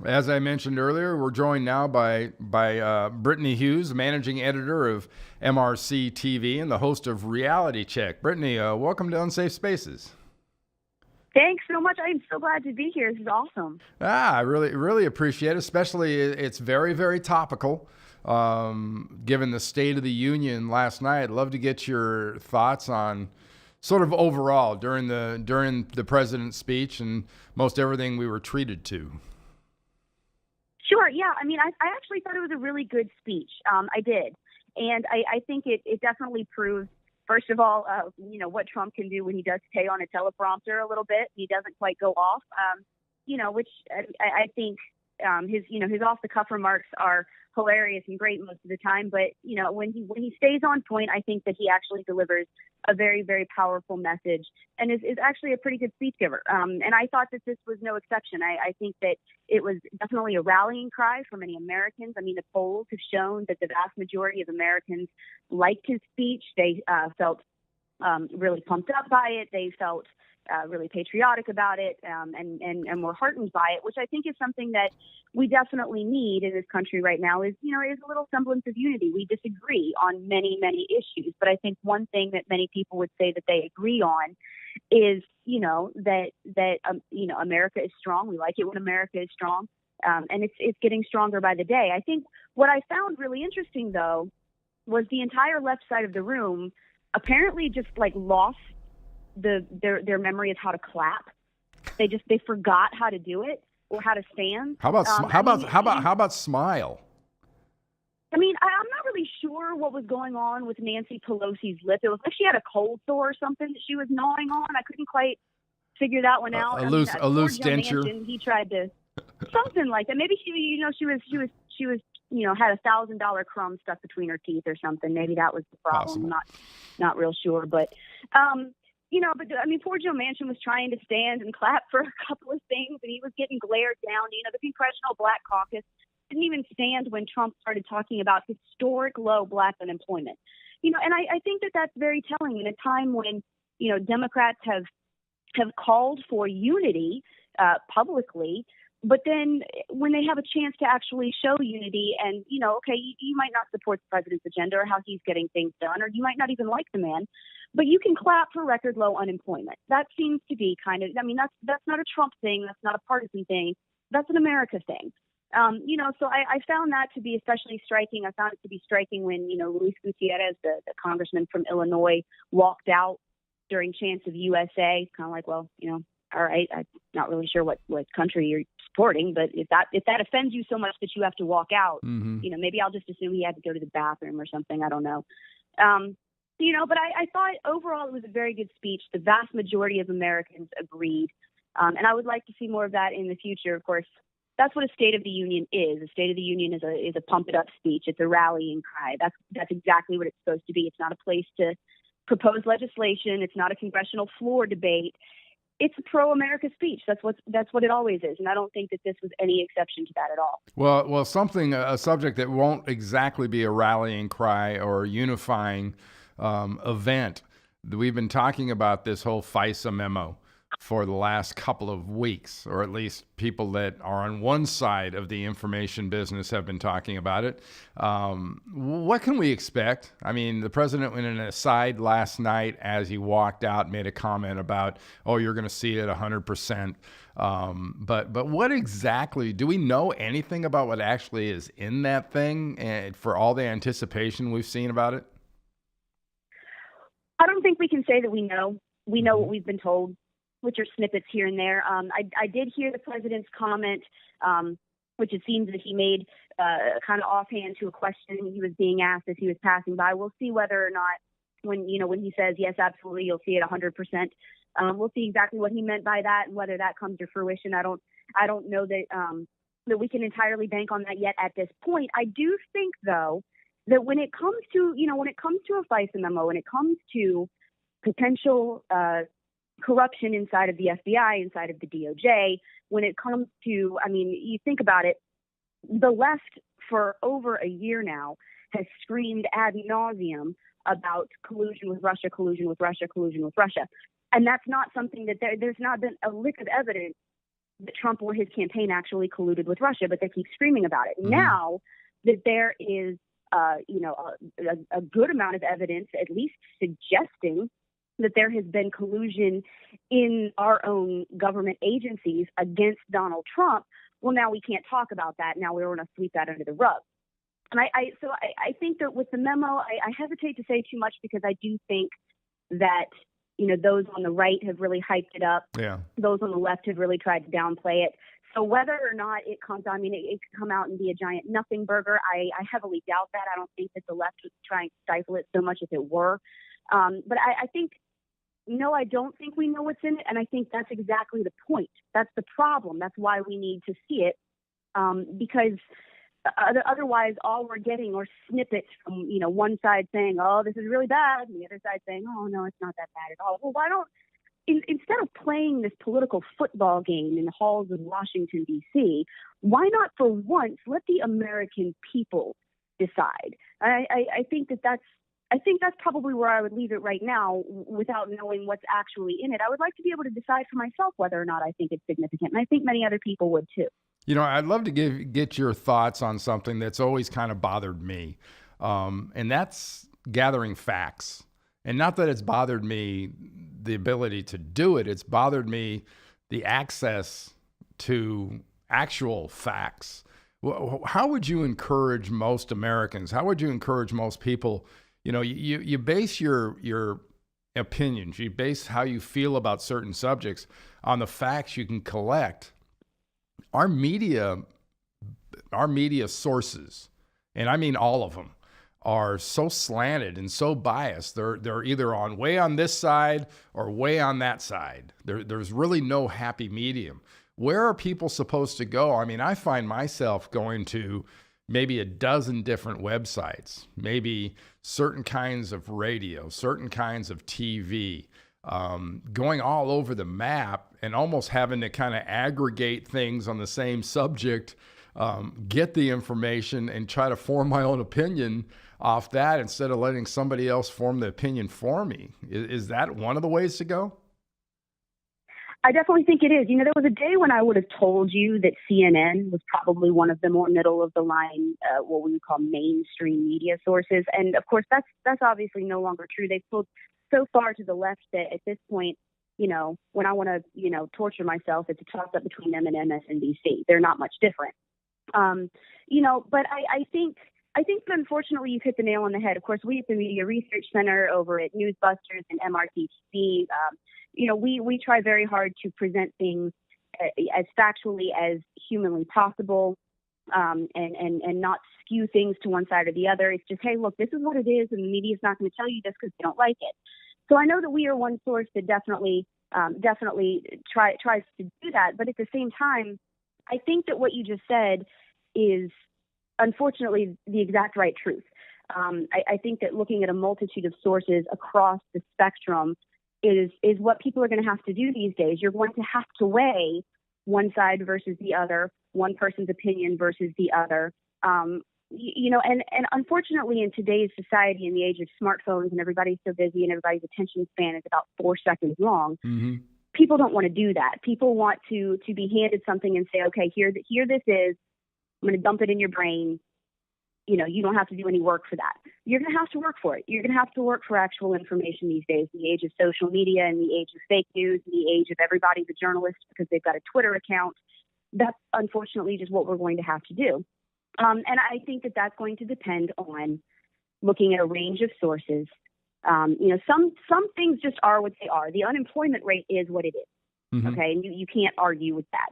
As I mentioned earlier, we're joined now by Brittany Hughes, managing editor of MRC TV and the host of Reality Check. Brittany, welcome to Unsafe Spaces. Thanks so much. I'm so glad to be here. This is awesome. I really appreciate it. Especially, it's very, very topical. Given the State of the Union last night, I'd love to get your thoughts on sort of overall during the president's speech and most everything we were treated to. Sure. Yeah. I mean, I actually thought it was a really good speech. I did. And I think it definitely proves, first of all, what Trump can do when he does stay on a teleprompter a little bit. He doesn't quite go off, which I think his off the cuff remarks are hilarious and great most of the time. But, when he stays on point, I think that he actually delivers a very, very powerful message and is actually a pretty good speech giver. And I thought that this was no exception. I think that it was definitely a rallying cry for many Americans. I mean, the polls have shown that the vast majority of Americans liked his speech. They felt really pumped up by it. They felt really patriotic about it, and were heartened by it, which I think is something that we definitely need in this country right now is a little semblance of unity. We disagree on many, many issues, but I think one thing that many people would say that they agree on is, that America is strong. We like it when America is strong, and it's getting stronger by the day. I think what I found really interesting, though, was the entire left side of the room apparently just lost their memory of how to clap. They forgot how to do it or how to stand. How about smile? I mean, I'm not really sure what was going on with Nancy Pelosi's lip. It was like she had a cold sore or something that she was gnawing on. I couldn't quite figure that one out. A loose denture. He tried to something like that. Maybe she was had $1,000 crumb stuck between her teeth or something. Maybe that was the problem. Possible. Not real sure, but. Poor Joe Manchin was trying to stand and clap for a couple of things, and he was getting glared down. The Congressional Black Caucus didn't even stand when Trump started talking about historic low Black unemployment. And I think that that's very telling in a time when, Democrats have called for unity publicly. But then when they have a chance to actually show unity and, you might not support the president's agenda or how he's getting things done, or you might not even like the man, but you can clap for record low unemployment. That seems to be that's not a Trump thing. That's not a partisan thing. That's an America thing. So I found that to be especially striking. I found it to be striking when, Luis Gutierrez, the congressman from Illinois, walked out during Chants of USA, kind of like, well, all right, I'm not really sure what country you're supporting, but if that offends you so much that you have to walk out, maybe I'll just assume he had to go to the bathroom or something. I don't know. But I thought overall it was a very good speech. The vast majority of Americans agreed. And I would like to see more of that in the future. Of course, that's what a State of the Union is. A State of the Union is a pump it up speech. It's a rallying cry. That's exactly what it's supposed to be. It's not a place to propose legislation. It's not a congressional floor debate. It's a pro-America speech. That's what it always is, and I don't think that this was any exception to that at all. Well, a subject that won't exactly be a rallying cry or unifying event. We've been talking about this whole FISA memo for the last couple of weeks, or at least people that are on one side of the information business have been talking about it. What can we expect? I mean, the president went in an aside last night as he walked out, made a comment about, you're going to see it 100%. But what exactly, do we know anything about what actually is in that thing and for all the anticipation we've seen about it? I don't think we can say that we know. We know what we've been told, which are snippets here and there. I did hear the president's comment, which it seems that he made kind of offhand to a question he was being asked as he was passing by. We'll see whether or not when he says, yes, absolutely, you'll see it 100%. We'll see exactly what he meant by that and whether that comes to fruition. I don't know that we can entirely bank on that yet at this point. I do think, though, that when it comes to a FISA memo, when it comes to potential corruption inside of the FBI, inside of the DOJ, when it comes to, you think about it, the left for over a year now has screamed ad nauseum about collusion with Russia, collusion with Russia, collusion with Russia. And that's not something that there's not been a lick of evidence that Trump or his campaign actually colluded with Russia, but they keep screaming about it. Mm-hmm. Now that there is, a good amount of evidence, at least suggesting that there has been collusion in our own government agencies against Donald Trump, well, now we can't talk about that. Now we're going to sweep that under the rug. And I think that with the memo, I hesitate to say too much because I do think that, those on the right have really hyped it up. Yeah. Those on the left have really tried to downplay it. So whether or not it comes, it could come out and be a giant nothing burger. I heavily doubt that. I don't think that the left would try and stifle it so much if it were. But I think, no, I don't think we know what's in it. And I think that's exactly the point. That's the problem. That's why we need to see it. Because otherwise, all we're getting are snippets from, one side saying, oh, this is really bad, and the other side saying, oh, no, it's not that bad at all. Well, why don't, instead of playing this political football game in the halls of Washington, D.C., why not for once let the American people decide? I think that's probably where I would leave it right now without knowing what's actually in it. I would like to be able to decide for myself whether or not I think it's significant, and I think many other people would too. I'd love to get your thoughts on something that's always kind of bothered me, and that's gathering facts. And not that it's bothered me the ability to do it, it's bothered me the access to actual facts. How would you encourage most Americans? How would you encourage most people? You base your opinions, you base how you feel about certain subjects on the facts you can collect. Our media sources, and I mean all of them, are so slanted and so biased. They're either way on this side or way on that side. There's really no happy medium. Where are people supposed to go? I mean, I find myself going to maybe a dozen different websites, maybe certain kinds of radio, certain kinds of TV, going all over the map and almost having to kind of aggregate things on the same subject, get the information and try to form my own opinion off that instead of letting somebody else form the opinion for me. Is that one of the ways to go? I definitely think it is. There was a day when I would have told you that CNN was probably one of the more middle of the line, what we would call mainstream media sources. And of course, that's obviously no longer true. They've pulled so far to the left that at this point, when I want to, torture myself, it's a toss up between them and MSNBC. They're not much different. But I think that unfortunately you've hit the nail on the head. Of course, we at the Media Research Center over at Newsbusters and MRTC, we try very hard to present things as factually as humanly possible, and not skew things to one side or the other. It's just, hey, look, this is what it is, and the media's not going to tell you this because they don't like it. So I know that we are one source that definitely tries to do that. But at the same time, I think that what you just said is unfortunately the exact right truth. I think that looking at a multitude of sources across the spectrum is what people are going to have to do these days. You're going to have to weigh one side versus the other, one person's opinion versus the other. And unfortunately in today's society, in the age of smartphones and everybody's so busy and everybody's attention span is about 4 seconds long, people don't want to do that. People want to be handed something and say, okay, here this is. I'm going to dump it in your brain. You don't have to do any work for that. You're going to have to work for it. You're going to have to work for actual information these days, in the age of social media and the age of fake news, in the age of everybody's a journalist because they've got a Twitter account. That's unfortunately just what we're going to have to do. And I think that that's going to depend on looking at a range of sources. Some things just are what they are. The unemployment rate is what it is. Okay, and you can't argue with that.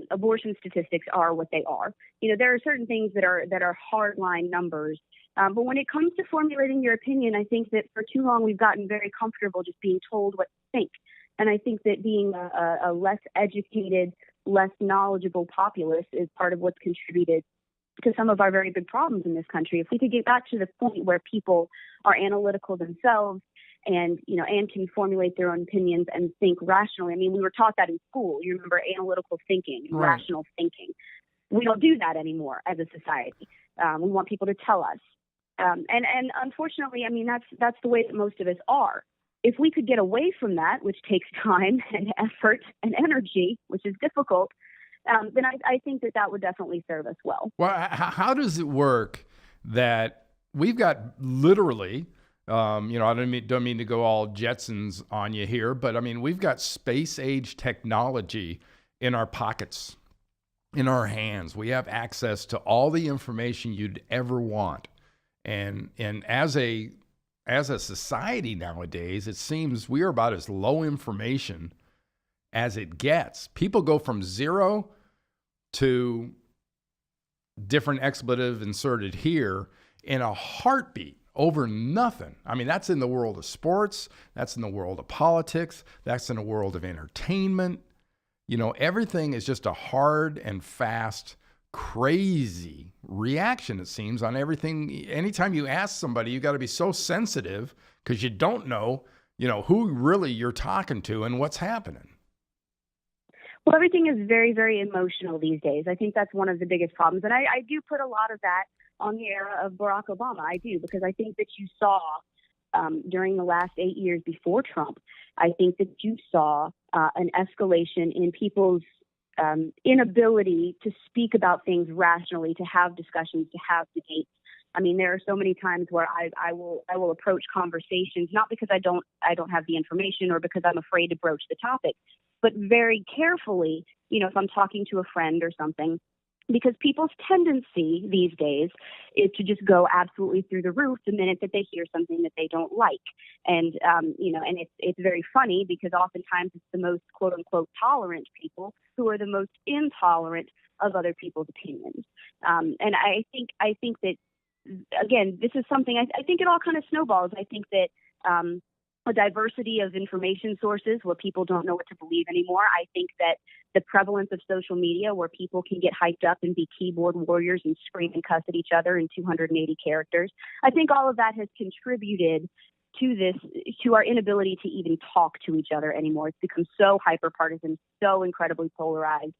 Abortion statistics are what they are. There are certain things that are hardline numbers. But when it comes to formulating your opinion, I think that for too long we've gotten very comfortable just being told what to think. And I think that being a less educated, less knowledgeable populace is part of what's contributed to some of our very big problems in this country. If we could get back to the point where people are analytical themselves and can formulate their own opinions and think rationally. I mean, we were taught that in school. You remember analytical thinking, and right. Rational thinking. We don't do that anymore as a society. We want people to tell us. And unfortunately, I mean, that's the way that most of us are. if we could get away from that, which takes time and effort and energy, which is difficult, then I think that would definitely serve us well. Well, how does it work that we've got literally, I don't mean to go all Jetsons on you here, but I mean, we've got space age technology in our pockets, in our hands. We have access to all the information you'd ever want. And as a society nowadays, it seems we are about as low information as it gets. People go from zero to different expletive inserted here in a heartbeat over nothing. I mean, that's in the world of sports. That's in the world of politics. That's in the world of entertainment. Everything is just a hard and fast, crazy reaction, it seems, on everything. Anytime you ask somebody, you got to be so sensitive because you don't know, who really you're talking to and what's happening. Well, everything is very, very emotional these days. I think that's one of the biggest problems. And I do put a lot of that on the era of Barack Obama. I do, because I think that you saw during the last 8 years before Trump, I think that you saw an escalation in people's inability to speak about things rationally, to have discussions, to have debates. I mean, there are so many times where I will approach conversations, not because I don't have the information or because I'm afraid to broach the topic, but very carefully, if I'm talking to a friend or something, because people's tendency these days is to just go absolutely through the roof the minute that they hear something that they don't like. And, and it's very funny because oftentimes it's the most quote unquote tolerant people who are the most intolerant of other people's opinions. And I think that, again, this is something, I think it all kind of snowballs. I think that, a diversity of information sources where people don't know what to believe anymore. I think that the prevalence of social media where people can get hyped up and be keyboard warriors and scream and cuss at each other in 280 characters. I think all of that has contributed to our inability to even talk to each other anymore. It's become so hyper-partisan, so incredibly polarized.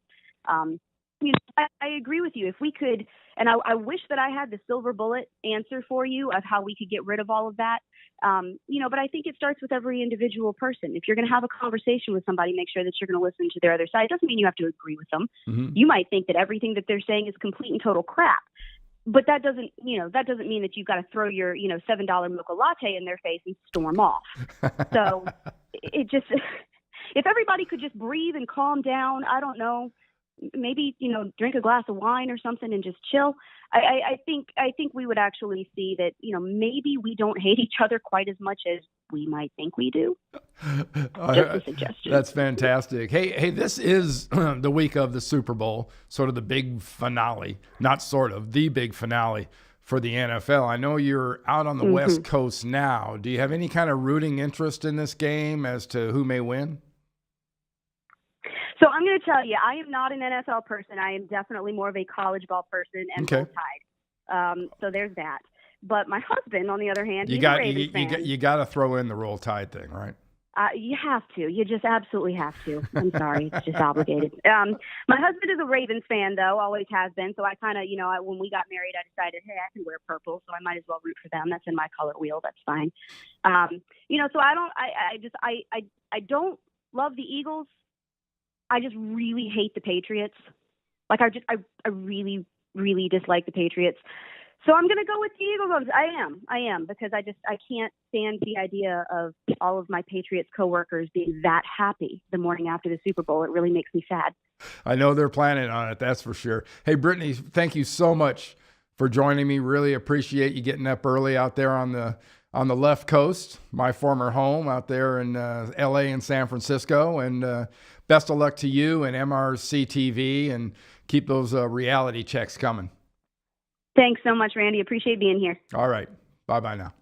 I agree with you. If we could, and I wish that I had the silver bullet answer for you of how we could get rid of all of that. But I think it starts with every individual person. If you're going to have a conversation with somebody, make sure that you're going to listen to their other side. It doesn't mean you have to agree with them. Mm-hmm. You might think that everything that they're saying is complete and total crap, but that doesn't mean that you've got to throw your, $7 mocha latte in their face and storm off. So if everybody could just breathe and calm down, I don't know, maybe, drink a glass of wine or something and just chill. I think we would actually see that, maybe we don't hate each other quite as much as we might think we do. Just a suggestion. That's fantastic. Hey, this is the week of the Super Bowl, sort of the big finale, not sort of, the big finale for the NFL. I know you're out on the mm-hmm. West Coast now. Do you have any kind of rooting interest in this game as to who may win? So I'm going to tell you, I am not an NFL person. I am definitely more of a college ball person and Roll Tide. So there's that. But my husband, on the other hand, he's a Ravens fan. You got to throw in the Roll Tide thing, right? You have to. You just absolutely have to. I'm sorry. It's just obligated. My husband is a Ravens fan, though, always has been. So I kind of, when we got married, I decided, hey, I can wear purple, so I might as well root for them. That's in my color wheel. That's fine. So I don't love the Eagles. I just really hate the Patriots. I really, really dislike the Patriots. So I'm going to go with the Eagles. I am, because I can't stand the idea of all of my Patriots coworkers being that happy the morning after the Super Bowl. It really makes me sad. I know they're planning on it. That's for sure. Hey, Brittany, thank you so much for joining me. Really appreciate you getting up early out there on the left coast, my former home out there in LA and San Francisco. And best of luck to you and MRC TV, and keep those reality checks coming. Thanks so much, Randy. Appreciate being here. All right. Bye-bye now.